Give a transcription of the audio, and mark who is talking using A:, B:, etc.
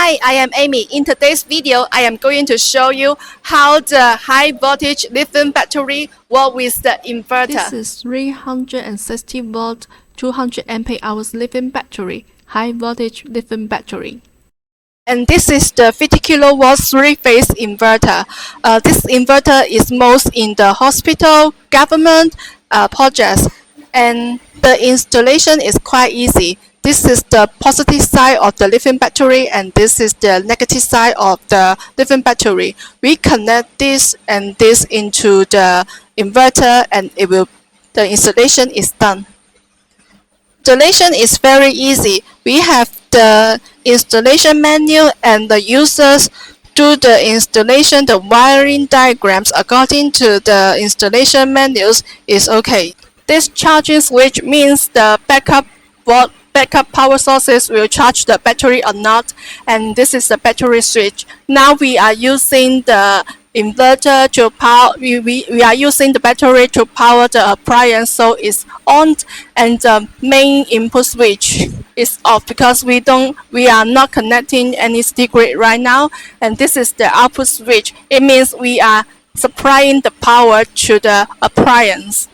A: Hi, I am Amy. In today's video, I am going to show you how the high voltage lithium battery works with the inverter.
B: This is 360 volt 200 ampere hours lithium battery, high voltage lithium battery.
A: And this is the 50 kilowatts three-phase inverter. This inverter is most in the hospital, government projects, and the installation is quite easy. This is the positive side of the lithium battery, and this is the negative side of the lithium battery. We connect this and this into the inverter, and the installation is done. Installation is very easy. We have the installation manual, and the users do the installation. The wiring diagrams according to the installation manuals is okay. This charging switch means the backup power sources will charge the battery or not, and this is the battery switch. Now we are using the inverter to power, we are using the battery to power the appliance, so it's on, and the main input switch is off because we are not connecting any stick grid right now, and this is the output switch. It means we are supplying the power to the appliance.